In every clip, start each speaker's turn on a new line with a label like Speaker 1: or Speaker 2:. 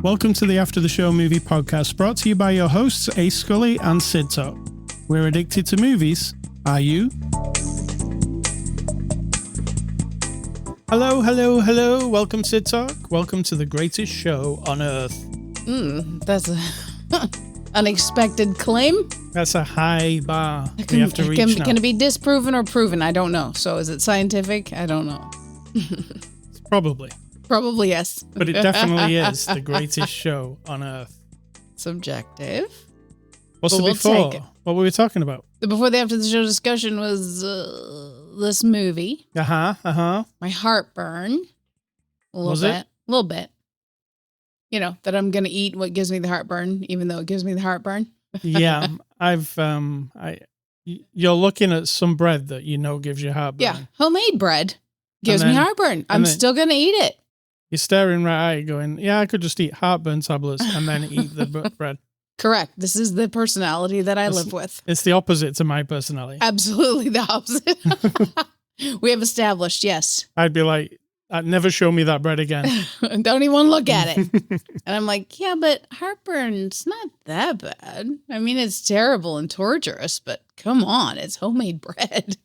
Speaker 1: Welcome to the After the Show movie podcast, brought to you by your hosts, Ascully and Cidtalk. We're addicted to movies. Are you? Hello, hello, hello. Welcome, Cidtalk. Welcome to the greatest show on Earth.
Speaker 2: That's a unexpected claim.
Speaker 1: That's a high bar we have to reach now.
Speaker 2: Can it be disproven or proven? I don't know. So is it scientific? I don't know.
Speaker 1: Probably.
Speaker 2: Probably yes.
Speaker 1: But it definitely is the greatest show on Earth.
Speaker 2: Subjective.
Speaker 1: What's the before? What were we talking about?
Speaker 2: The before the after the show discussion was this movie. My heartburn. A little bit. You know, that I'm going to eat what gives me the heartburn, even though it gives me the heartburn.
Speaker 1: Yeah, you're looking at some bread that you know gives you heartburn.
Speaker 2: Yeah, homemade bread gives me heartburn. I'm still going to eat it.
Speaker 1: You're staring right at it going, yeah, I could just eat heartburn tablets and then eat the bread.
Speaker 2: Correct. This is the personality that I live with.
Speaker 1: It's the opposite to my personality.
Speaker 2: Absolutely the opposite. We have established, yes.
Speaker 1: I'd be like, never show me that bread again.
Speaker 2: Don't even look at it. And I'm like, yeah, but heartburn's not that bad. I mean, it's terrible and torturous, but come on, it's homemade bread.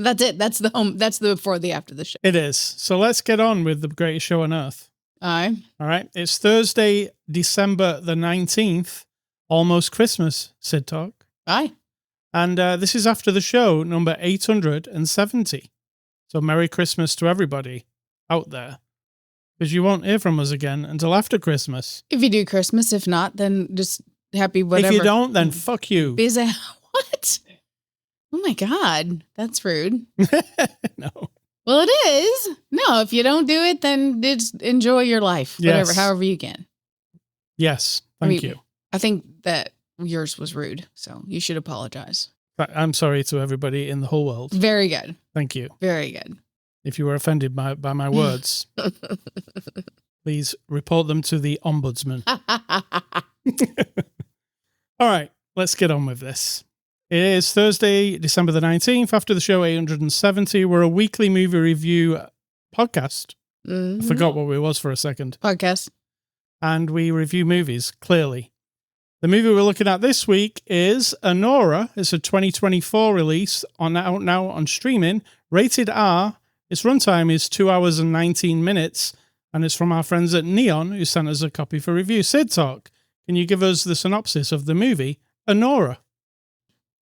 Speaker 2: That's it. That's the before the after the show.
Speaker 1: It is. So let's get on with the greatest show on Earth.
Speaker 2: Aye.
Speaker 1: All right. It's Thursday, December the 19th. Almost Christmas, Cidtalk.
Speaker 2: Aye.
Speaker 1: And this is after the show, number 870. So Merry Christmas to everybody out there. Because you won't hear from us again until after Christmas.
Speaker 2: If you do Christmas, if not, then just happy whatever.
Speaker 1: If you don't, then fuck you.
Speaker 2: What? Oh my God, that's rude.
Speaker 1: No.
Speaker 2: Well, it is. No, if you don't do it, then just enjoy your life. Whatever, however you can.
Speaker 1: Yes, thank you.
Speaker 2: I think that yours was rude, so you should apologize.
Speaker 1: I'm sorry to everybody in the whole world.
Speaker 2: Very good.
Speaker 1: Thank you.
Speaker 2: Very good.
Speaker 1: If you were offended by my words, please report them to the ombudsman. All right, let's get on with this. It is Thursday, December the 19th, after the show 870. We're a weekly movie review podcast.
Speaker 2: Mm-hmm.
Speaker 1: I forgot what it was for a second.
Speaker 2: Podcast.
Speaker 1: And we review movies, clearly. The movie we're looking at this week is Anora. It's a 2024 release out now on streaming. Rated R. Its runtime is 2 hours and 19 minutes. And it's from our friends at Neon, who sent us a copy for review. Cidtalk, can you give us the synopsis of the movie, Anora?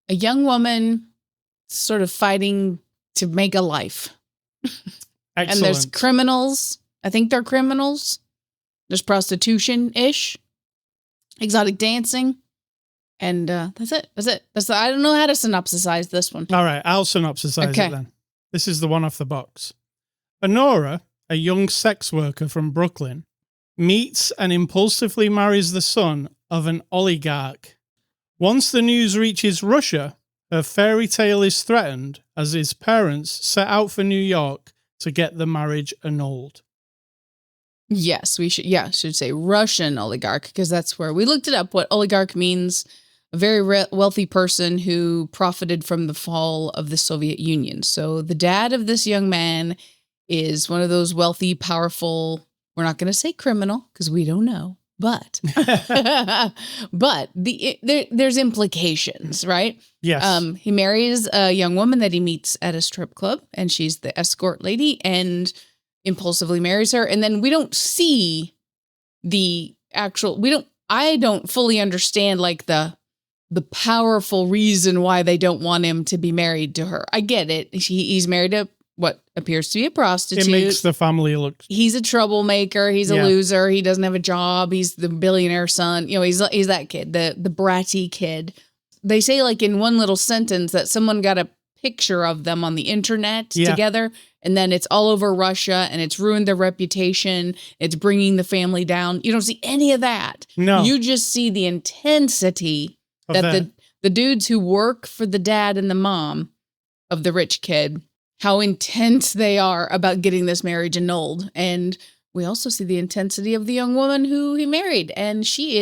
Speaker 2: A young woman sort of fighting to make a life.
Speaker 1: Excellent.
Speaker 2: And there's criminals. I think they're criminals. There's prostitution-ish. Exotic dancing. And that's it. I don't know how to synopsisize this one.
Speaker 1: All right, I'll synopsisize it then. This is the one off the box. Anora, a young sex worker from Brooklyn, meets and impulsively marries the son of an oligarch. Once the news reaches Russia, her fairy tale is threatened as his parents set out for New York to get the marriage annulled.
Speaker 2: Yes, we should say Russian oligarch, because that's where we looked it up. What oligarch means: a very wealthy person who profited from the fall of the Soviet Union. So the dad of this young man is one of those wealthy, powerful, we're not going to say criminal because we don't know, but there's implications, right?
Speaker 1: Yes.
Speaker 2: He marries a young woman that he meets at a strip club, and she's the escort lady, and impulsively marries her. And then we don't see I don't fully understand like the powerful reason why they don't want him to be married to her. I get it. He's married to what appears to be a prostitute.
Speaker 1: It makes the family look...
Speaker 2: He's a troublemaker. He's a loser. He doesn't have a job. He's the billionaire son. You know, he's that kid, the bratty kid. They say like in one little sentence that someone got a picture of them on the internet together, and then it's all over Russia, and it's ruined their reputation. It's bringing the family down. You don't see any of that.
Speaker 1: No.
Speaker 2: You just see the intensity that the dudes who work for the dad and the mom of the rich kid, how intense they are about getting this marriage annulled. And we also see the intensity of the young woman who he married, and she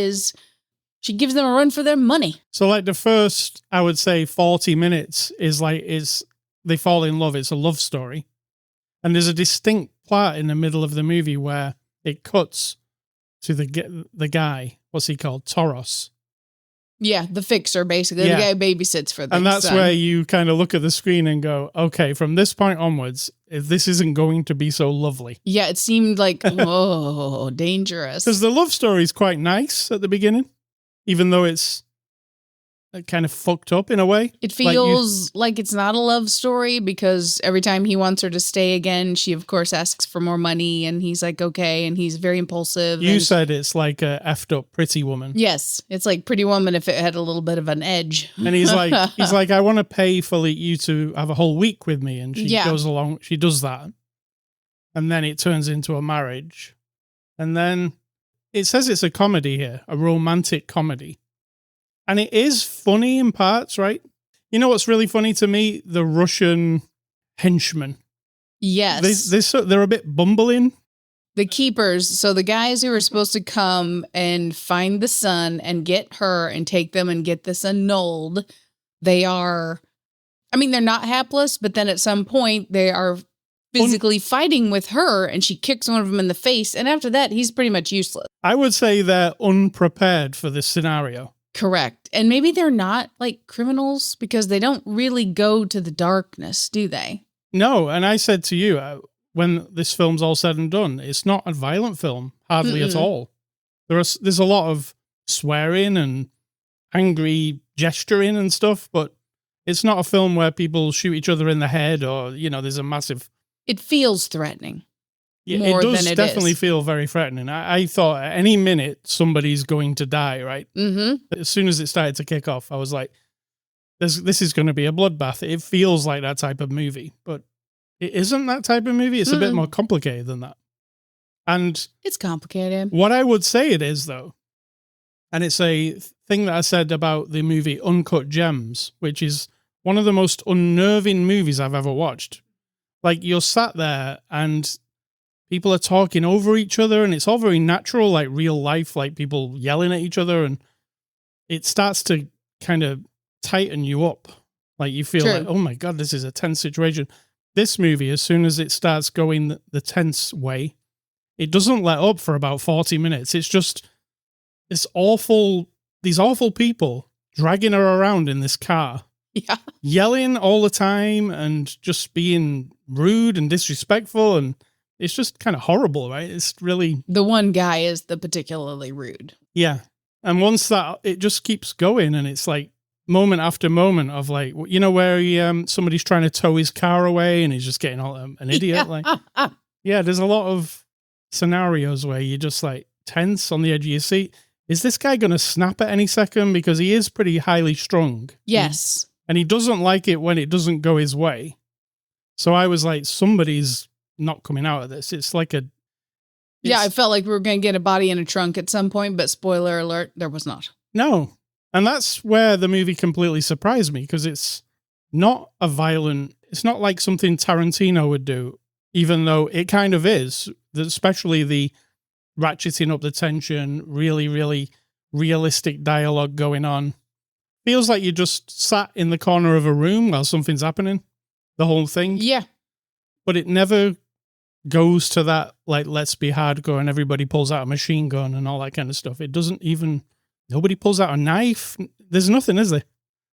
Speaker 2: gives them a run for their money.
Speaker 1: So like the first, I would say 40 minutes is they fall in love. It's a love story. And there's a distinct part in the middle of the movie where it cuts to the guy. What's he called? Toros.
Speaker 2: Yeah, the fixer, basically. The guy who babysits for the
Speaker 1: And that's
Speaker 2: son.
Speaker 1: where you kind of look at the screen and go, okay, from this point onwards, this isn't going to be so lovely.
Speaker 2: Yeah, it seemed like, oh, dangerous.
Speaker 1: Because the love story is quite nice at the beginning, even though it's kind of fucked up in a way.
Speaker 2: It feels like it's not a love story because every time he wants her to stay again, she, of course, asks for more money, and he's like, okay, and he's very impulsive.
Speaker 1: You said it's like a effed up Pretty Woman.
Speaker 2: Yes, it's like Pretty Woman if it had a little bit of an edge.
Speaker 1: And he's like, I want to pay for you to have a whole week with me, and she goes along, she does that. And then it turns into a marriage. And then it says it's a comedy here, a romantic comedy. And it is funny in parts, right? You know what's really funny to me? The Russian henchmen.
Speaker 2: Yes.
Speaker 1: They're a bit bumbling.
Speaker 2: The keepers, so the guys who are supposed to come and find the son and get her and take them and get this annulled, they're not hapless, but then at some point they are physically fighting with her and she kicks one of them in the face. And after that, he's pretty much useless.
Speaker 1: I would say they're unprepared for this scenario.
Speaker 2: Correct. And maybe they're not like criminals because they don't really go to the darkness, do they?
Speaker 1: No. And I said to you, when this film's all said and done, it's not a violent film, hardly at all. There's a lot of swearing and angry gesturing and stuff, but it's not a film where people shoot each other in the head or, there's a massive...
Speaker 2: It feels threatening.
Speaker 1: Yeah,
Speaker 2: more
Speaker 1: it does
Speaker 2: than it
Speaker 1: definitely
Speaker 2: is.
Speaker 1: feel very threatening. I thought at any minute somebody's going to die, right? Mm-hmm. As soon as it started to kick off, I was like, this is going to be a bloodbath. It feels like that type of movie, but it isn't that type of movie. It's a bit more complicated than that. And
Speaker 2: it's complicated.
Speaker 1: What I would say it is, though, and it's a thing that I said about the movie Uncut Gems, which is one of the most unnerving movies I've ever watched. Like, you're sat there and people are talking over each other and it's all very natural, like real life, like people yelling at each other, and it starts to kind of tighten you up. Like you feel like, oh my God, this is a tense situation. This movie, as soon as it starts going the tense way, it doesn't let up for about 40 minutes. It's just these awful people dragging her around in this car.
Speaker 2: Yeah.
Speaker 1: Yelling all the time and just being rude and disrespectful, and it's just kind of horrible, right? It's really...
Speaker 2: The one guy is the particularly rude.
Speaker 1: Yeah. And once that, it just keeps going, and it's like moment after moment of like, where somebody's trying to tow his car away and he's just getting all an idiot. Yeah, there's a lot of scenarios where you're just like tense on the edge of your seat. Is this guy going to snap at any second? Because he is pretty highly strung.
Speaker 2: Yes.
Speaker 1: And he doesn't like it when it doesn't go his way. So I was like, somebody's not coming out of this. It's like
Speaker 2: yeah, I felt like we were going to get a body in a trunk at some point, but spoiler alert, there was not.
Speaker 1: No. And that's where the movie completely surprised me, because it's not it's not like something Tarantino would do, even though it kind of is, especially the ratcheting up the tension, really, really realistic dialogue going on. Feels like you just sat in the corner of a room while something's happening, the whole thing.
Speaker 2: Yeah.
Speaker 1: But it never goes to that, like, let's be hardcore and everybody pulls out a machine gun and all that kind of stuff. It doesn't even, nobody pulls out a knife. There's nothing, is there?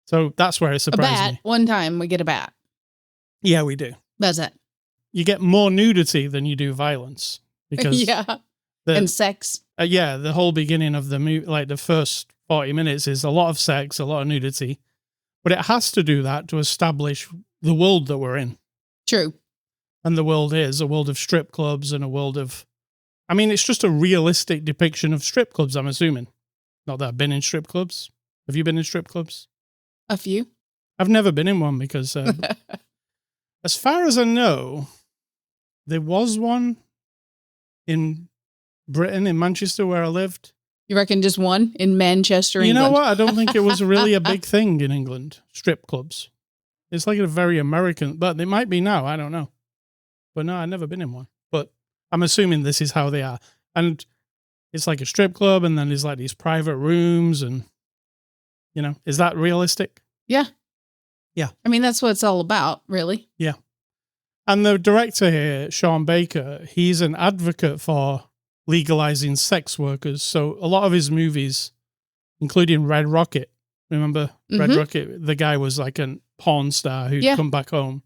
Speaker 1: So that's where it surprised me.
Speaker 2: One time we get a bat.
Speaker 1: Yeah, we do.
Speaker 2: That's it.
Speaker 1: You get more nudity than you do violence. Because
Speaker 2: and sex.
Speaker 1: Yeah, the whole beginning of the movie, like the first 40 minutes is a lot of sex, a lot of nudity. But it has to do that to establish the world that we're in.
Speaker 2: True.
Speaker 1: And the world is a world of strip clubs and a world of... I mean, it's just a realistic depiction of strip clubs, I'm assuming. Not that I've been in strip clubs. Have you been in strip clubs?
Speaker 2: A few.
Speaker 1: I've never been in one because... as far as I know, there was one in Britain, in Manchester, where I lived.
Speaker 2: You reckon just one in Manchester, England?
Speaker 1: You know what? I don't think it was really a big thing in England, strip clubs. It's like a very American, but it might be now. I don't know. But no, I've never been in one. But I'm assuming this is how they are. And it's like a strip club, and then there's like these private rooms, and, is that realistic?
Speaker 2: Yeah.
Speaker 1: Yeah.
Speaker 2: I mean, that's what it's all about, really.
Speaker 1: Yeah. And the director here, Sean Baker, he's an advocate for legalizing sex workers. So a lot of his movies, including Red Rocket, remember Red Rocket? The guy was like a porn star who'd come back home.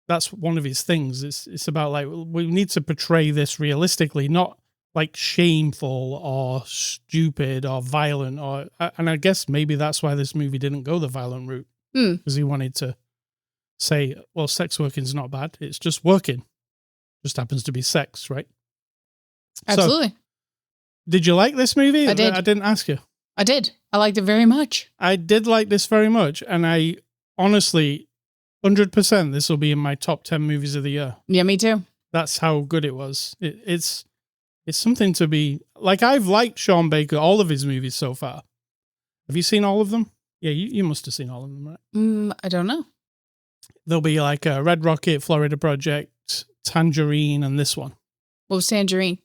Speaker 1: That's one of his things. It's about like, we need to portray this realistically, not like shameful or stupid or violent. And I guess maybe that's why this movie didn't go the violent route, because he wanted to say, well, sex working is not bad. It's just working. Just happens to be sex, right?
Speaker 2: Absolutely.
Speaker 1: So, did you like this movie?
Speaker 2: I did.
Speaker 1: I didn't ask you.
Speaker 2: I did. I liked it very much.
Speaker 1: I did like this very much. And I honestly, 100%, this will be in my top 10 movies of the year.
Speaker 2: Yeah, me too.
Speaker 1: That's how good it was. It's something to be... Like, I've liked Sean Baker, all of his movies so far. Have you seen all of them? Yeah, you must have seen all of them, right?
Speaker 2: I don't know.
Speaker 1: There'll be like a Red Rocket, Florida Project, Tangerine, and this one.
Speaker 2: What was Tangerine?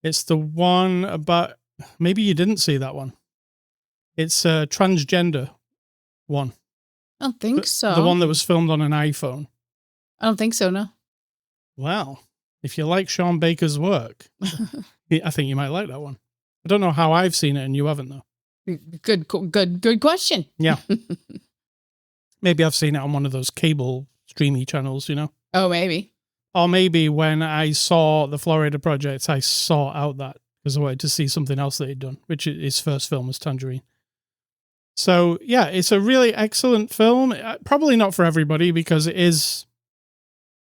Speaker 1: It's the one about... Maybe you didn't see that one. It's a transgender one.
Speaker 2: I don't think so.
Speaker 1: The one that was filmed on an iPhone.
Speaker 2: I don't think so, no.
Speaker 1: Well, if you like Sean Baker's work, I think you might like that one. I don't know how I've seen it and you haven't, though.
Speaker 2: Good question.
Speaker 1: Yeah. Maybe I've seen it on one of those cable streamy channels, you know?
Speaker 2: Oh, maybe.
Speaker 1: Or maybe when I saw the Florida Project, I saw out that because I wanted to see something else that he'd done, which his first film was Tangerine. So, yeah, it's a really excellent film. Probably not for everybody because it is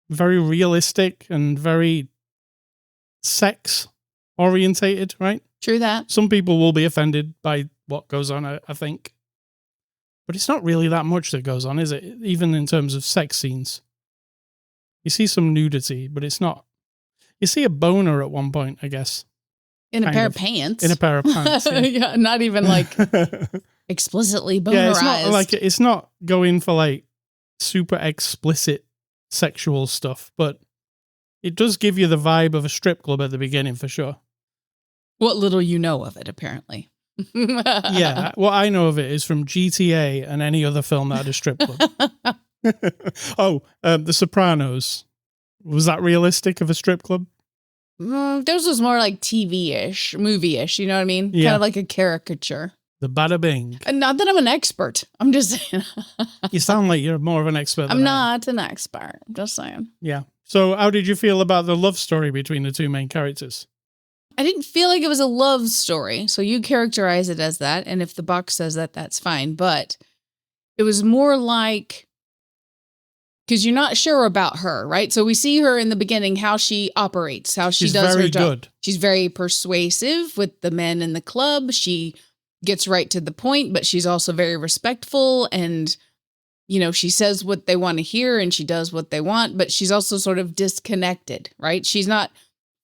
Speaker 1: very realistic and very sex orientated, right?
Speaker 2: True that.
Speaker 1: Some people will be offended by what goes on, I think. But it's not really that much that goes on, is it? Even in terms of sex scenes. You see some nudity, but it's not. You see a boner at one point, I guess.
Speaker 2: In a pair of pants.
Speaker 1: In a pair of pants. Yeah,
Speaker 2: yeah, not even like explicitly bonerized. Yeah,
Speaker 1: it's not like it's not going for like super explicit sexual stuff, but it does give you the vibe of a strip club at the beginning for sure. What
Speaker 2: little you know of it, apparently.
Speaker 1: Yeah, what I know of it is from GTA and any other film that had a strip club. The Sopranos. Was that realistic of a strip club?
Speaker 2: Theirs was more like TV-ish, movie-ish, you know what I mean?
Speaker 1: Yeah.
Speaker 2: Kind of like a caricature.
Speaker 1: The Bada Bing.
Speaker 2: And not that I'm an expert. I'm just saying.
Speaker 1: You sound like you're more of an expert than
Speaker 2: I'm not an expert. I'm just saying.
Speaker 1: Yeah. So how did you feel about the love story between the two main characters?
Speaker 2: I didn't feel like it was a love story. So you characterize it as that. And if the box says that, that's fine. But it was more like... Because you're not sure about her, right? So we see her in the beginning, how she operates, how she does her job. Good. She's very persuasive with the men in the club. She gets right to the point, but she's also very respectful. And, you know, she says what they want to hear and she does what they want, but she's also sort of disconnected, right? She's not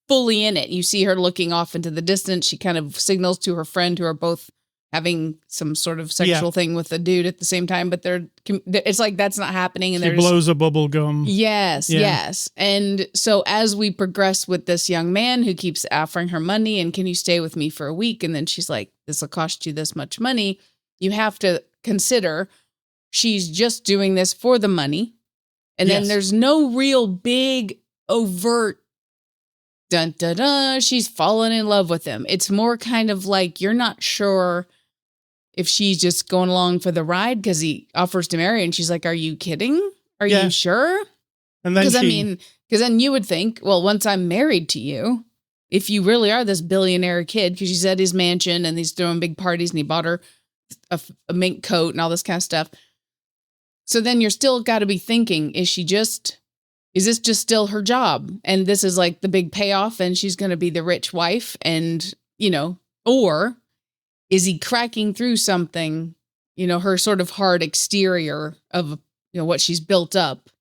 Speaker 2: fully in it. You see her looking off into the distance. She kind of signals to her friend who are both having some sort of sexual thing with a dude at the same time, but it's like that's not happening. And
Speaker 1: she blows a bubble gum.
Speaker 2: Yes, yes. And so as we progress with this young man who keeps offering her money and can you stay with me for a week? And then she's like, this will cost you this much money. You have to consider she's just doing this for the money. And then there's no real big overt dun dun dun. She's fallen in love with him. It's more kind of like you're not sure if she's just going along for the ride because he offers to marry and she's like, are you kidding? Are you sure?
Speaker 1: And then
Speaker 2: because then you would think, well, once I'm married to you, if you really are this billionaire kid, because she's at his mansion and he's throwing big parties and he bought her a mink coat and all this kind of stuff. So then you're still got to be thinking, is this just still her job? And this is like the big payoff and she's going to be the rich wife and, you know, or is he cracking through something, you know, her sort of hard exterior of, you know, what she's built up.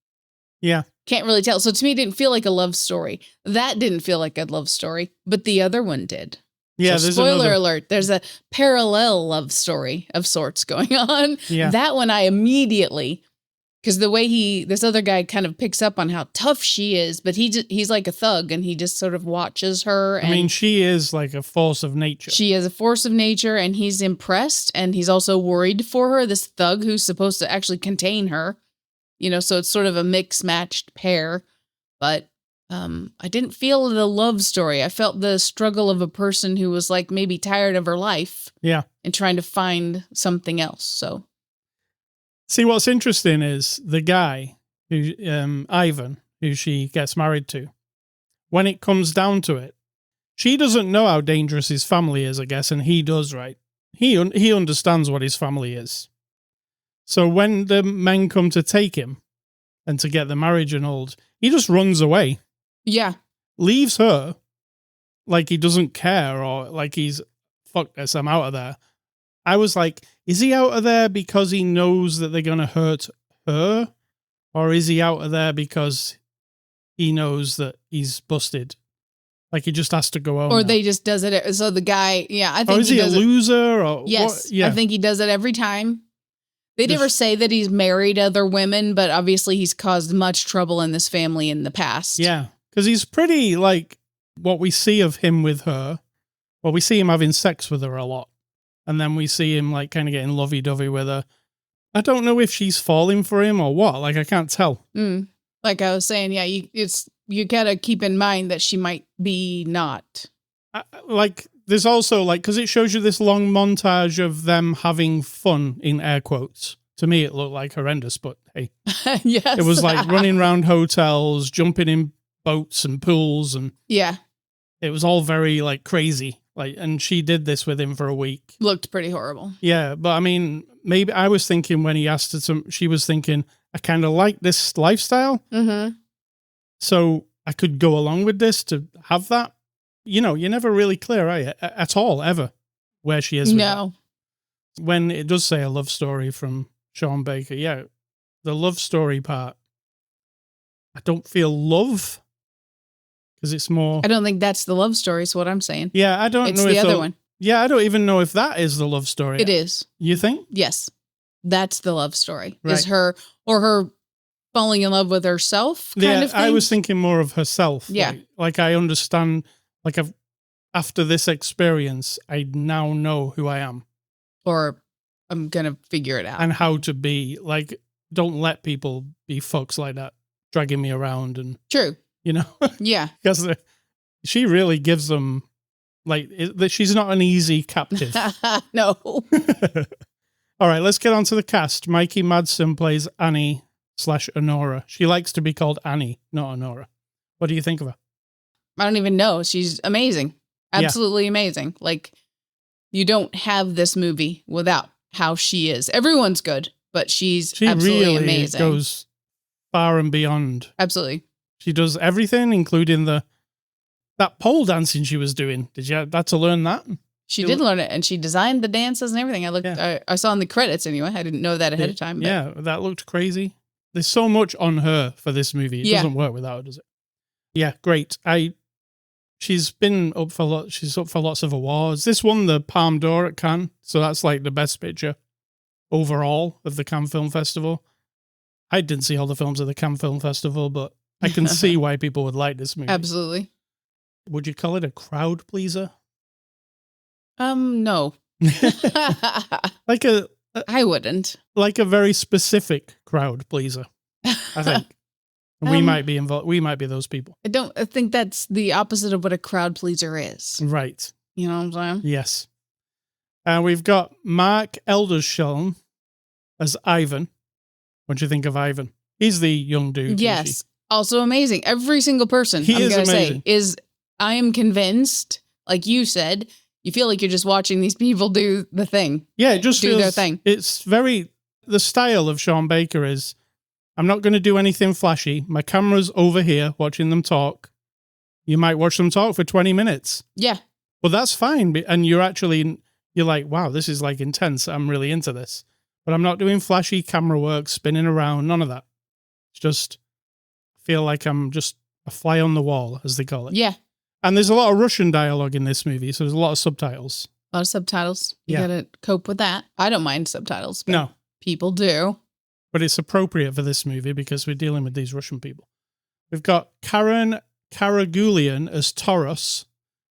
Speaker 1: Yeah.
Speaker 2: Can't really tell. So to me, it didn't feel like a love story. That didn't feel like a love story, but the other one did.
Speaker 1: Yeah.
Speaker 2: So spoiler alert. There's a parallel love story of sorts going on.
Speaker 1: Yeah.
Speaker 2: That one I immediately, because the way this other guy kind of picks up on how tough she is, but he's like a thug and he just sort of watches her.
Speaker 1: I mean, she is like a force of nature.
Speaker 2: She is a force of nature and he's impressed and he's also worried for her, this thug who's supposed to actually contain her. You know, so it's sort of a mixed matched pair, but I didn't feel the love story. I felt the struggle of a person who was like maybe tired of her life.
Speaker 1: Yeah.
Speaker 2: And trying to find something else. So,
Speaker 1: see, what's interesting is the guy who, Ivan, who she gets married to, when it comes down to it, she doesn't know how dangerous his family is, I guess, and he does, right? He understands what his family is. So when the men come to take him and to get the marriage annulled, he just runs away.
Speaker 2: Yeah.
Speaker 1: Leaves her like he doesn't care or like he's, fuck this, I'm out of there. I was like, is he out of there because he knows that they're going to hurt her? Or is he out of there because he knows that he's busted? Like he just has to go home.
Speaker 2: Or
Speaker 1: now.
Speaker 2: they just does it. So the guy, yeah, I think.
Speaker 1: Or is he a loser? Or
Speaker 2: yes,
Speaker 1: what? Yeah.
Speaker 2: I think he does it every time. They never say that he's married other women, but obviously he's caused much trouble in this family in the past.
Speaker 1: Yeah, because he's pretty like what we see of him with her. Well, we see him having sex with her a lot. And then we see him like kind of getting lovey-dovey with her. I don't know if she's falling for him or what. Like, I can't tell.
Speaker 2: Like I was saying, yeah, you gotta keep in mind that she might be not.
Speaker 1: Like, there's also like, because it shows you this long montage of them having fun in air quotes. To me, it looked like horrendous, but hey.
Speaker 2: Yes.
Speaker 1: It was like running around hotels, jumping in boats and pools. And
Speaker 2: yeah.
Speaker 1: It was all very like crazy. Like, and she did this with him for a week.
Speaker 2: Looked pretty horrible.
Speaker 1: Yeah, but I mean, maybe I was thinking when he asked her she was thinking, I kind of like this lifestyle.
Speaker 2: Mm-hmm.
Speaker 1: So I could go along with this to have that. You know, you're never really clear, are you? At all, ever, where she is with
Speaker 2: No.
Speaker 1: that. When it does say a love story from Sean Baker, yeah, the love story part, I don't feel love. Because it's more...
Speaker 2: I don't think that's the love story, is what I'm saying.
Speaker 1: Yeah, I don't know
Speaker 2: if...
Speaker 1: It's
Speaker 2: the other one.
Speaker 1: Yeah, I don't even know if that is the love story.
Speaker 2: It is.
Speaker 1: You think?
Speaker 2: Yes. That's the love story.
Speaker 1: Right.
Speaker 2: Is her falling in love with herself kind of thing?
Speaker 1: I was thinking more of herself.
Speaker 2: Yeah.
Speaker 1: Like I understand, like after this experience, I now know who I am.
Speaker 2: Or I'm going to figure it out.
Speaker 1: And how to be. Like, don't let people be fucks like that, dragging me around and...
Speaker 2: True.
Speaker 1: You know?
Speaker 2: Yeah.
Speaker 1: Because she really gives them, like, that she's not an easy captive.
Speaker 2: No.
Speaker 1: All right, let's get on to the cast. Mikey Madsen plays Annie/Anora. She likes to be called Annie, not Anora. What do you think of her?
Speaker 2: I don't even know. She's amazing. Absolutely amazing. Like, you don't have this movie without how she is. Everyone's good, but she absolutely
Speaker 1: really
Speaker 2: amazing.
Speaker 1: Goes far and beyond.
Speaker 2: Absolutely.
Speaker 1: She does everything, including that pole dancing she was doing. Did you have to learn that?
Speaker 2: She did learn it, and she designed the dances and everything. I saw in the credits anyway. I didn't know that ahead of time. But.
Speaker 1: Yeah, that looked crazy. There's so much on her for this movie. It doesn't work without her, does it? Yeah, great. She's been up for she's up for lots of awards. This won the Palme d'Or at Cannes, so that's like the best picture overall of the Cannes Film Festival. I didn't see all the films of the Cannes Film Festival, but I can see why people would like this movie.
Speaker 2: Absolutely.
Speaker 1: Would you call it a crowd pleaser?
Speaker 2: No.
Speaker 1: Like
Speaker 2: I wouldn't.
Speaker 1: Like a very specific crowd pleaser, I think. And we might be involved. We might be those people.
Speaker 2: I think that's the opposite of what a crowd pleaser is.
Speaker 1: Right.
Speaker 2: You know what I'm saying?
Speaker 1: Yes. We've got Mark Eldersholm as Ivan. What do you think of Ivan? He's the young dude.
Speaker 2: Yes. Also amazing. Every single person, I am convinced, like you said, you feel like you're just watching these people do the thing.
Speaker 1: Yeah, it just
Speaker 2: do their thing.
Speaker 1: It's the style of Sean Baker is, I'm not going to do anything flashy. My camera's over here watching them talk. You might watch them talk for 20 minutes.
Speaker 2: Yeah.
Speaker 1: Well, that's fine. And you're like, wow, this is like intense. I'm really into this. But I'm not doing flashy camera work, spinning around, none of that. It's just, I feel like I'm just a fly on the wall, as they call it.
Speaker 2: Yeah.
Speaker 1: And there's a lot of Russian dialogue in this movie, so there's a lot of subtitles.
Speaker 2: A lot of subtitles. You gotta cope with that. I don't mind subtitles. But
Speaker 1: no.
Speaker 2: People do.
Speaker 1: But it's appropriate for this movie because we're dealing with these Russian people. We've got Karen Karagulian as Taurus.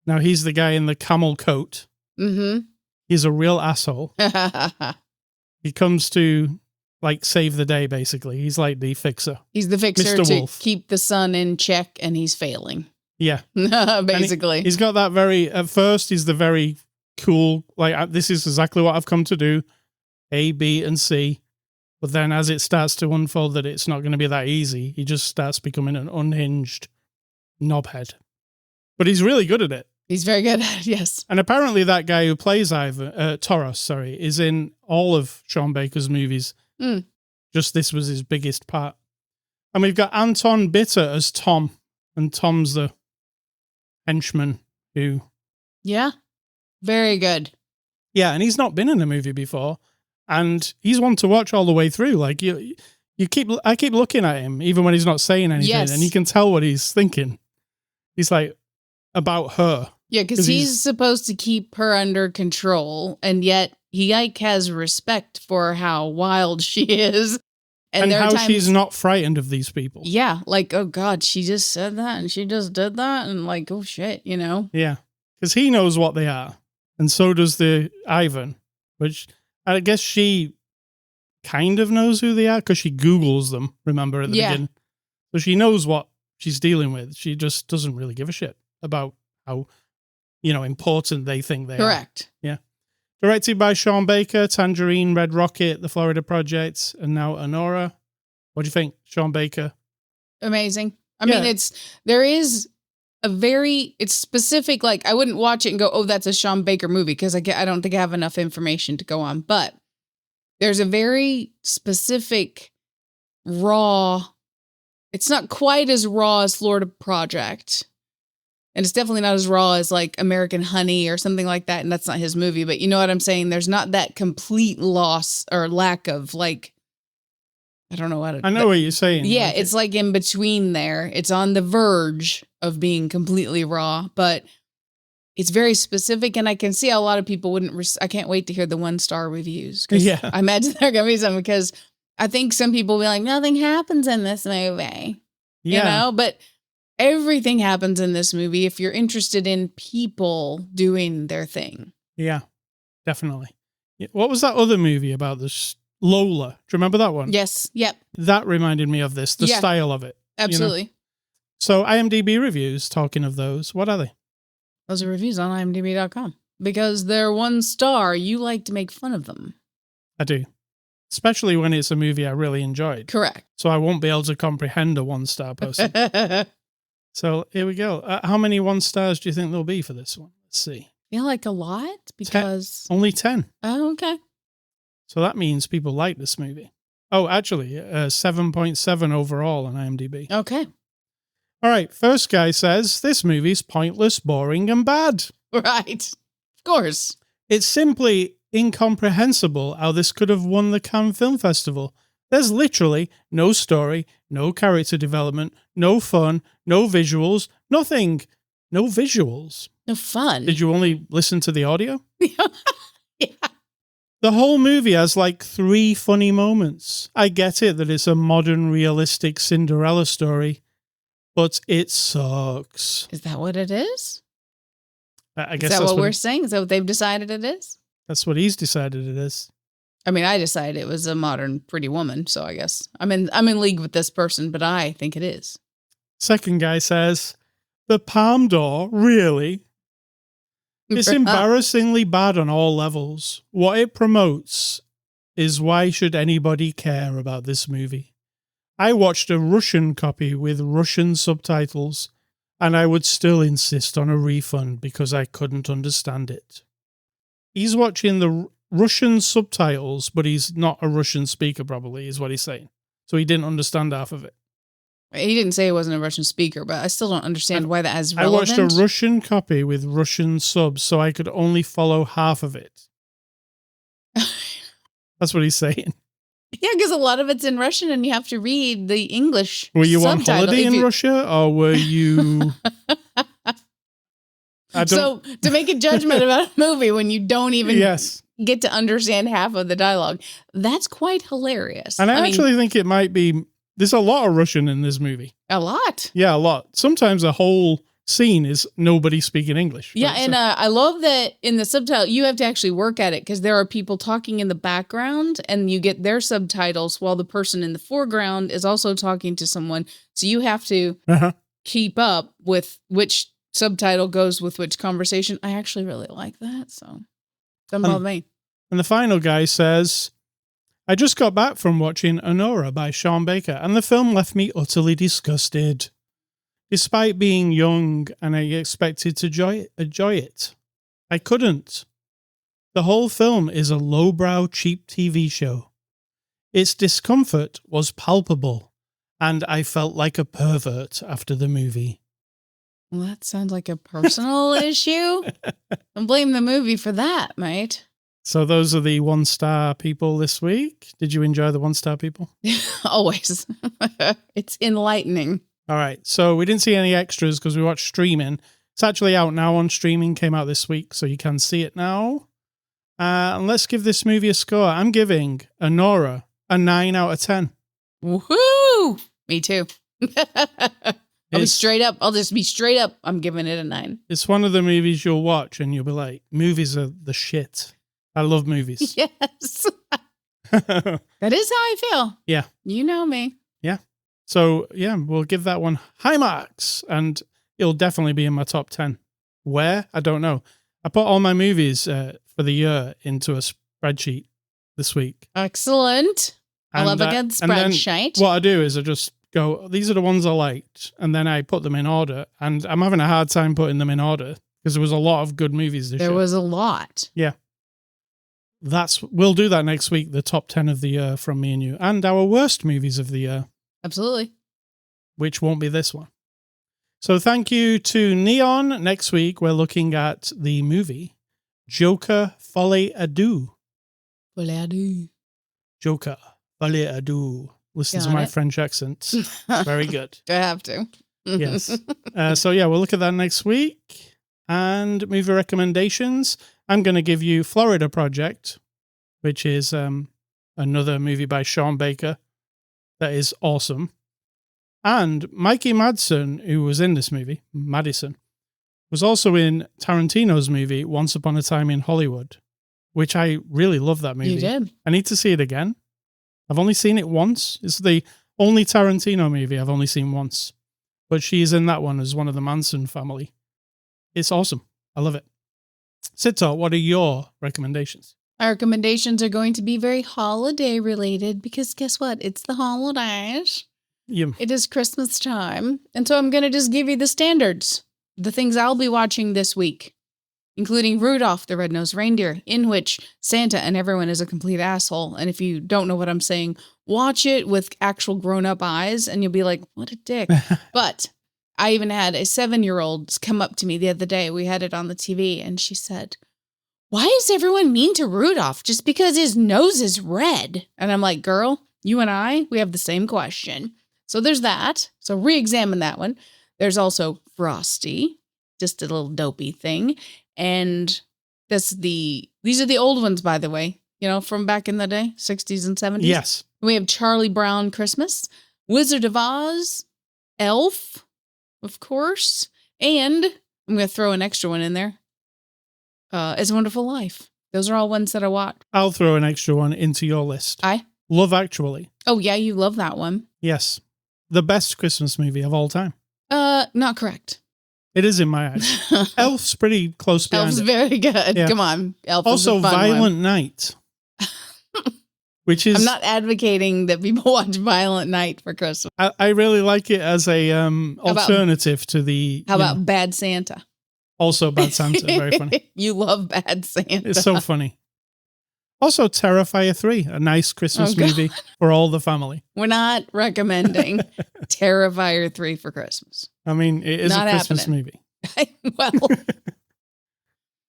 Speaker 1: Now, he's the guy in the camel coat.
Speaker 2: Mm-hmm.
Speaker 1: He's a real asshole. He comes to like save the day, basically. He's like the fixer.
Speaker 2: He's the fixer
Speaker 1: Mr.
Speaker 2: to
Speaker 1: Wolf.
Speaker 2: keep the sun in check, and he's failing.
Speaker 1: Yeah.
Speaker 2: Basically.
Speaker 1: He's got that at first, he's the very cool, like, this is exactly what I've come to do. A, B, and C. But then as it starts to unfold that it's not going to be that easy, he just starts becoming an unhinged knobhead. But he's really good at it.
Speaker 2: He's very good at it, yes.
Speaker 1: And apparently that guy who plays Toros, is in all of Sean Baker's movies. Just this was his biggest part. And we've got Anton Bitter as Tom. And Tom's the henchman who...
Speaker 2: Yeah, very good.
Speaker 1: Yeah, and he's not been in a movie before. And he's one to watch all the way through. Like, I keep looking at him, even when he's not saying anything. Yes. And you can tell what he's thinking. He's like, about her.
Speaker 2: Yeah, because he's supposed to keep her under control, and yet he like has respect for how wild she is.
Speaker 1: And how she's not frightened of these people.
Speaker 2: Yeah, like, oh God, she just said that, and she just did that, and like, oh shit, you know?
Speaker 1: Yeah, because he knows what they are, and so does the Ivan, which I guess she kind of knows who they are, because she Googles them, remember, at the beginning. So she knows what she's dealing with. She just doesn't really give a shit about how, important they think they are.
Speaker 2: Correct.
Speaker 1: Yeah. Directed by Sean Baker, Tangerine, Red Rocket, The Florida Project, and now Anora. What do you think, Sean Baker?
Speaker 2: Amazing. I mean, there is it's specific, like, I wouldn't watch it and go, oh, that's a Sean Baker movie, because I don't think I have enough information to go on. But there's a very specific raw, it's not quite as raw as Florida Project. And it's definitely not as raw as like American Honey or something like that. And that's not his movie, but you know what I'm saying? There's not that complete loss or lack of like, I don't know what
Speaker 1: I know what you're saying.
Speaker 2: Yeah, it's like in between there. It's on the verge of being completely raw, but it's very specific. And I can see how a lot of people wouldn't, I can't wait to hear the 1-star reviews.
Speaker 1: Yeah.
Speaker 2: I imagine there are going to be some, because I think some people will be like, nothing happens in this movie. Yeah. But everything happens in this movie if you're interested in people doing their thing.
Speaker 1: Yeah, definitely. What was that other movie about this? Lola. Do you remember that one?
Speaker 2: Yes. Yep.
Speaker 1: That reminded me of this, the style of it.
Speaker 2: Absolutely.
Speaker 1: So IMDB Reviews, talking of those, what are they?
Speaker 2: Those are reviews on imdb.com. Because they're 1-star, you like to make fun of them.
Speaker 1: I do. Especially when it's a movie I really enjoyed.
Speaker 2: Correct.
Speaker 1: So I won't be able to comprehend a 1-star person. So here we go. How many 1-stars do you think there'll be for this one? Let's see.
Speaker 2: I feel like a lot, because...
Speaker 1: Only 10.
Speaker 2: Oh, okay.
Speaker 1: So that means people like this movie. Oh, actually, 7.7 overall on IMDb.
Speaker 2: Okay.
Speaker 1: All right. First guy says, this movie's pointless, boring, and bad.
Speaker 2: Right. Of course.
Speaker 1: It's simply incomprehensible how this could have won the Cannes Film Festival. There's literally no story, no character development, no fun, no visuals, nothing. No visuals.
Speaker 2: No fun.
Speaker 1: Did you only listen to the audio?
Speaker 2: Yeah.
Speaker 1: The whole movie has like 3 funny moments. I get it that it's a modern, realistic Cinderella story, but it sucks.
Speaker 2: Is that what it is?
Speaker 1: I guess
Speaker 2: is that
Speaker 1: that's
Speaker 2: what we're saying? Is that what they've decided it is?
Speaker 1: That's what he's decided it is.
Speaker 2: I mean, I decided it was a modern Pretty Woman, so I guess I'm in league with this person, but I think it is.
Speaker 1: Second guy says, the Palme d'Or, really? It's embarrassingly bad on all levels. What it promotes is why should anybody care about this movie? I watched a Russian copy with Russian subtitles, and I would still insist on a refund because I couldn't understand it. He's watching the Russian subtitles, but he's not a Russian speaker, probably, is what he's saying. So he didn't understand half of it.
Speaker 2: He didn't say he wasn't a Russian speaker, but I still don't understand why that has relevance.
Speaker 1: I watched a Russian copy with Russian subs, so I could only follow half of it. That's what he's saying.
Speaker 2: Yeah, because a lot of it's in Russian and you have to read the English
Speaker 1: Were you
Speaker 2: subtitle.
Speaker 1: on holiday in Russia, or were you...
Speaker 2: So, to make a judgment about a movie when you don't even get to understand half of the dialogue, that's quite hilarious.
Speaker 1: And I actually think it might be... There's a lot of Russian in this movie.
Speaker 2: A lot?
Speaker 1: Yeah, a lot. Sometimes a whole scene is nobody speaking English.
Speaker 2: Yeah, and I love that in the subtitle, you have to actually work at it because there are people talking in the background and you get their subtitles while the person in the foreground is also talking to someone. So you have to keep up with which subtitle goes with which conversation. I actually really like that. So, don't bother me.
Speaker 1: And the final guy says, I just got back from watching Anora by Sean Baker, and the film left me utterly disgusted. Despite being young and I expected to enjoy it, I couldn't. The whole film is a lowbrow, cheap TV show. Its discomfort was palpable, and I felt like a pervert after the movie.
Speaker 2: Well, that sounds like a personal issue. Don't blame the movie for that, mate.
Speaker 1: So those are the 1-star people this week. Did you enjoy the 1-star people?
Speaker 2: Always. It's enlightening.
Speaker 1: All right, so we didn't see any extras because we watched streaming. It's actually out now on streaming, came out this week, so you can see it now. And let's give this movie a score. I'm giving Anora a 9 out of 10.
Speaker 2: Woohoo! Me too. I'll just be straight up. I'm giving it a 9.
Speaker 1: It's one of the movies you'll watch and you'll be like, movies are the shit. I love movies.
Speaker 2: Yes. That is how I feel.
Speaker 1: Yeah.
Speaker 2: You know me.
Speaker 1: Yeah. So, yeah, we'll give that one high marks, and it'll definitely be in my top 10. Where? I don't know. I put all my movies for the year into a spreadsheet this week.
Speaker 2: Excellent. I love a good spreadsheet.
Speaker 1: What I do is I just go, these are the ones I liked, and then I put them in order, and I'm having a hard time putting them in order because there was a lot of good movies this year.
Speaker 2: There was a lot.
Speaker 1: Yeah. We'll do that next week, the top 10 of the year from me and you, and our worst movies of the year.
Speaker 2: Absolutely.
Speaker 1: Which won't be this one. So thank you to Neon. Next week, we're looking at the movie Joker Folie à Deux.
Speaker 2: Folie à Deux.
Speaker 1: Joker Folie à Deux. Listen to my French accent. It's very good.
Speaker 2: I have to.
Speaker 1: Yes. So yeah, we'll look at that next week. And movie recommendations. I'm going to give you Florida Project, which is another movie by Sean Baker that is awesome. And Mikey Madsen, who was in this movie, Madison, was also in Tarantino's movie Once Upon a Time in Hollywood, which I really love that movie.
Speaker 2: You did.
Speaker 1: I need to see it again. I've only seen it once. It's the only Tarantino movie I've only seen once. But she's in that one as one of the Manson family. It's awesome. I love it. Cidtalk, what are your recommendations?
Speaker 2: Our recommendations are going to be very holiday related because guess what? It's the holidays.
Speaker 1: Yeah.
Speaker 2: It is Christmas time. And so I'm going to just give you the standards, the things I'll be watching this week, including Rudolph the Red-Nosed Reindeer, in which Santa and everyone is a complete asshole. And if you don't know what I'm saying, watch it with actual grown-up eyes and you'll be like, what a dick. But I even had a 7-year-old come up to me the other day. We had it on the TV and she said, why is everyone mean to Rudolph just because his nose is red? And I'm like, girl, you and we have the same question. So there's that. So re-examine that one. There's also Frosty, just a little dopey thing. And these are the old ones, by the way, from back in the day, 60s and 70s.
Speaker 1: Yes.
Speaker 2: We have Charlie Brown Christmas, Wizard of Oz, Elf, of course. And I'm going to throw an extra one in there. It's a Wonderful Life. Those are all ones that I watch.
Speaker 1: I'll throw an extra one into your list. Love Actually.
Speaker 2: Oh, yeah, you love that one.
Speaker 1: Yes. The best Christmas movie of all time.
Speaker 2: Not correct.
Speaker 1: It is in my eyes. Elf's pretty close behind
Speaker 2: Elf's very good.
Speaker 1: Yeah.
Speaker 2: Come on. Elf
Speaker 1: also,
Speaker 2: is a fun
Speaker 1: Violent
Speaker 2: one.
Speaker 1: Night. Which is...
Speaker 2: I'm not advocating that people watch Violent Night for Christmas.
Speaker 1: I really like it as a alternative to the...
Speaker 2: How about Bad Santa?
Speaker 1: Also Bad Santa. Very funny.
Speaker 2: You love Bad Santa.
Speaker 1: It's so funny. Also, Terrifier 3, a nice Christmas movie for all the family.
Speaker 2: We're not recommending Terrifier 3 for Christmas.
Speaker 1: I mean, it is
Speaker 2: not
Speaker 1: a Christmas
Speaker 2: happening.
Speaker 1: movie.
Speaker 2: Well,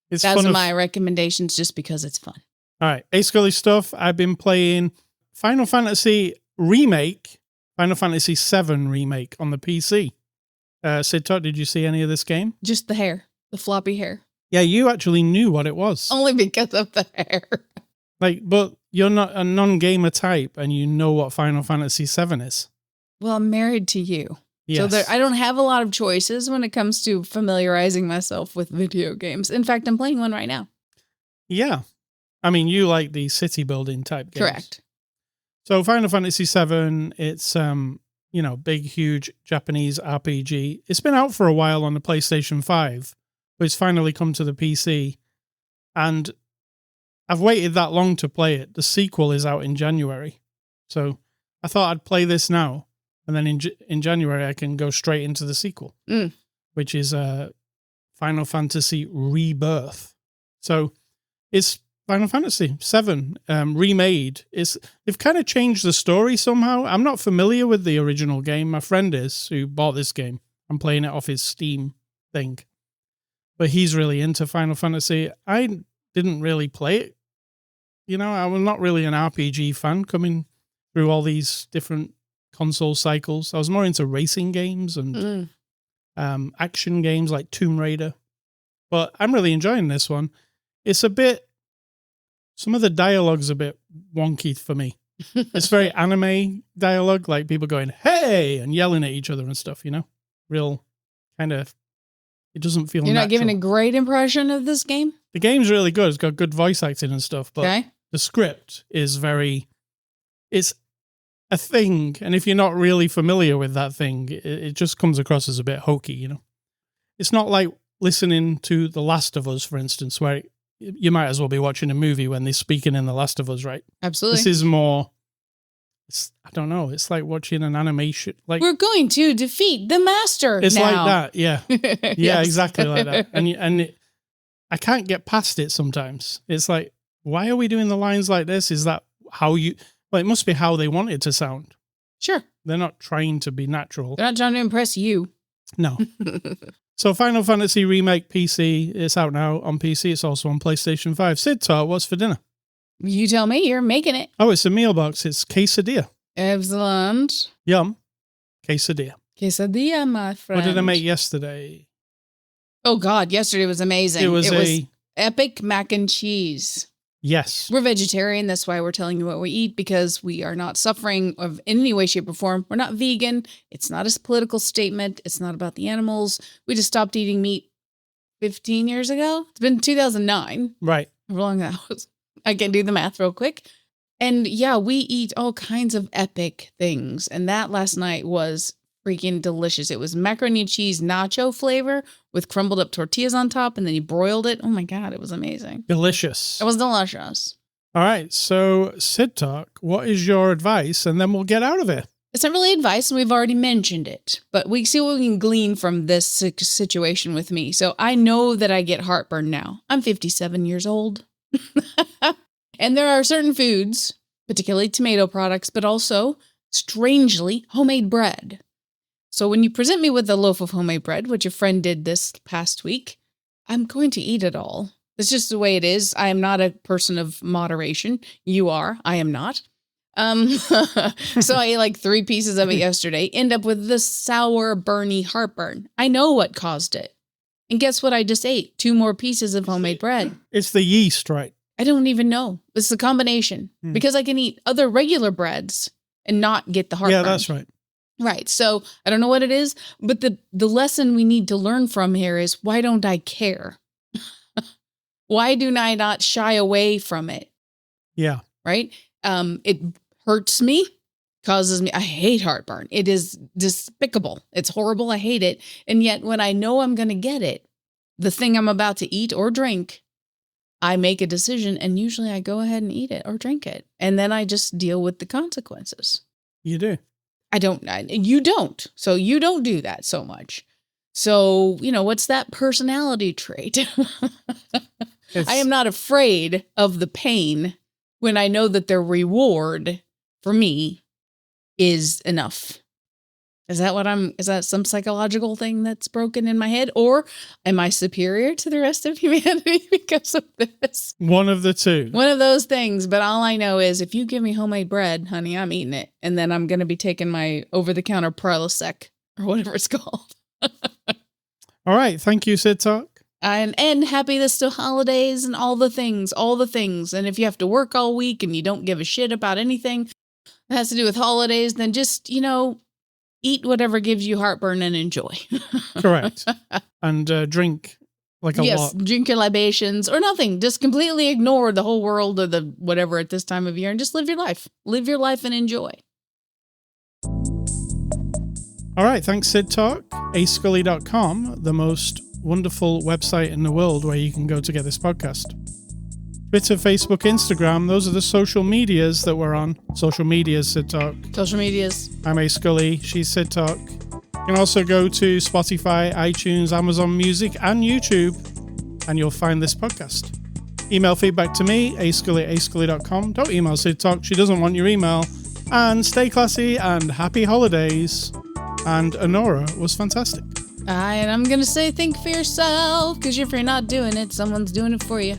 Speaker 1: it's
Speaker 2: that's
Speaker 1: fun
Speaker 2: my recommendations just because it's fun.
Speaker 1: All right, Ascully stuff. I've been playing Final Fantasy Remake, Final Fantasy VII Remake on the PC. Cidtalk, did you see any of this game?
Speaker 2: Just the hair, the floppy hair.
Speaker 1: Yeah, you actually knew what it was.
Speaker 2: Only because of the hair.
Speaker 1: But you're not a non-gamer type and you know what Final Fantasy VII is.
Speaker 2: Well, I'm married to you.
Speaker 1: Yes.
Speaker 2: So I don't have a lot of choices when it comes to familiarizing myself with video games. In fact, I'm playing one right now.
Speaker 1: Yeah. I mean, you like the city building type games.
Speaker 2: Correct.
Speaker 1: So Final Fantasy VII, it's, big, huge Japanese RPG. It's been out for a while on the PlayStation 5, but it's finally come to the PC. And I've waited that long to play it. The sequel is out in January. So I thought I'd play this now. And then in January, I can go straight into the sequel, which is Final Fantasy Rebirth. So it's Final Fantasy VII remade. They've kind of changed the story somehow. I'm not familiar with the original game. My friend is, who bought this game. I'm playing it off his Steam thing. But he's really into Final Fantasy. I didn't really play it. I was not really an RPG fan coming through all these different console cycles. I was more into racing games and action games like Tomb Raider. But I'm really enjoying this one. It's some of the dialogue's a bit wonky for me. It's very anime dialogue, like people going, hey, and yelling at each other and stuff, Real kind of, it doesn't feel
Speaker 2: You're
Speaker 1: natural.
Speaker 2: not giving a great impression of this game?
Speaker 1: The game's really good. It's got good voice acting and stuff, but
Speaker 2: okay.
Speaker 1: The script is it's a thing. And if you're not really familiar with that thing, it just comes across as a bit hokey, It's not like listening to The Last of Us, for instance, where you might as well be watching a movie when they're speaking in The Last of Us, right?
Speaker 2: Absolutely.
Speaker 1: This is more, I don't know, it's like watching an animation. Like
Speaker 2: we're going to defeat the master
Speaker 1: It's
Speaker 2: now.
Speaker 1: like that, yeah. Yeah,
Speaker 2: Yes.
Speaker 1: exactly like that. And I can't get past it sometimes. It's like, why are we doing the lines like this? Is that how it must be how they want it to sound.
Speaker 2: Sure.
Speaker 1: They're not trying to be natural.
Speaker 2: They're not trying to impress you.
Speaker 1: No. So Final Fantasy Remake PC, it's out now on PC. It's also on PlayStation 5. Cidtalk, what's for dinner?
Speaker 2: You tell me, you're making it.
Speaker 1: Oh, it's a meal box. It's quesadilla.
Speaker 2: Excellent.
Speaker 1: Yum. Quesadilla.
Speaker 2: Quesadilla, my friend.
Speaker 1: What did I make yesterday?
Speaker 2: Oh, God. Yesterday was amazing.
Speaker 1: It was
Speaker 2: epic mac and cheese.
Speaker 1: Yes.
Speaker 2: We're vegetarian. That's why we're telling you what we eat, because we are not suffering of in any way, shape, or form. We're not vegan. It's not a political statement. It's not about the animals. We just stopped eating meat 15 years ago. It's been 2009.
Speaker 1: Right.
Speaker 2: How long that was. I can do the math real quick. And yeah, we eat all kinds of epic things. And that last night was freaking delicious. It was macaroni and cheese nacho flavor with crumbled up tortillas on top, and then you broiled it. Oh my God, it was amazing.
Speaker 1: Delicious.
Speaker 2: It was delicious.
Speaker 1: All right. So Cidtalk, what is your advice? And then we'll get out of it.
Speaker 2: It's not really advice, and we've already mentioned it, but we see what we can glean from this situation with me. So I know that I get heartburn now. I'm 57 years old. And there are certain foods, particularly tomato products, but also, strangely, homemade bread. So when you present me with a loaf of homemade bread, which a friend did this past week, I'm going to eat it all. It's just the way it is. I am not a person of moderation. You are. I am not. So I ate like 3 pieces of it yesterday, end up with this sour, burny heartburn. I know what caused it. And guess what I just ate? 2 more pieces of homemade bread.
Speaker 1: It's the yeast, right?
Speaker 2: I don't even know. It's the combination. Because I can eat other regular breads and not get the heartburn.
Speaker 1: Yeah, that's right.
Speaker 2: Right. So I don't know what it is, but the lesson we need to learn from here is, why don't I care? Why do I not shy away from it?
Speaker 1: Yeah.
Speaker 2: Right. It hurts me, causes me. I hate heartburn. It is despicable. It's horrible. I hate it. And yet when I know I'm going to get it, the thing I'm about to eat or drink, I make a decision, and usually I go ahead and eat it or drink it. And then I just deal with the consequences.
Speaker 1: You do.
Speaker 2: You don't. So you don't do that so much. So, what's that personality trait? I am not afraid of the pain when I know that the reward for me is enough. Is that some psychological thing that's broken in my head? Or am I superior to the rest of humanity because of this?
Speaker 1: One of the two.
Speaker 2: One of those things. But all I know is, if you give me homemade bread, honey, I'm eating it. And then I'm going to be taking my over-the-counter Prilosec or whatever it's called.
Speaker 1: All right. Thank you, Cidtalk.
Speaker 2: And happy this still holidays and all the things. And if you have to work all week and you don't give a shit about anything that has to do with holidays, then just, eat whatever gives you heartburn and enjoy.
Speaker 1: Correct. And drink like a lot.
Speaker 2: Drink your libations or nothing. Just completely ignore the whole world or the whatever at this time of year and just live your life. Live your life and enjoy.
Speaker 1: All right. Thanks, Cidtalk. Ascully.com, the most wonderful website in the world where you can go to get this podcast. Twitter, Facebook, Instagram, those are the social medias that we're on. Social medias, Cidtalk.
Speaker 2: Social medias.
Speaker 1: I'm Ascully. She's Cidtalk. You can also go to Spotify, iTunes, Amazon Music, and YouTube, and you'll find this podcast. Email feedback to me, ascully@ascully.com. Don't email Cidtalk. She doesn't want your email. And stay classy and happy holidays. And Anora was fantastic.
Speaker 2: And I'm going to say think for yourself, because if you're not doing it, someone's doing it for you.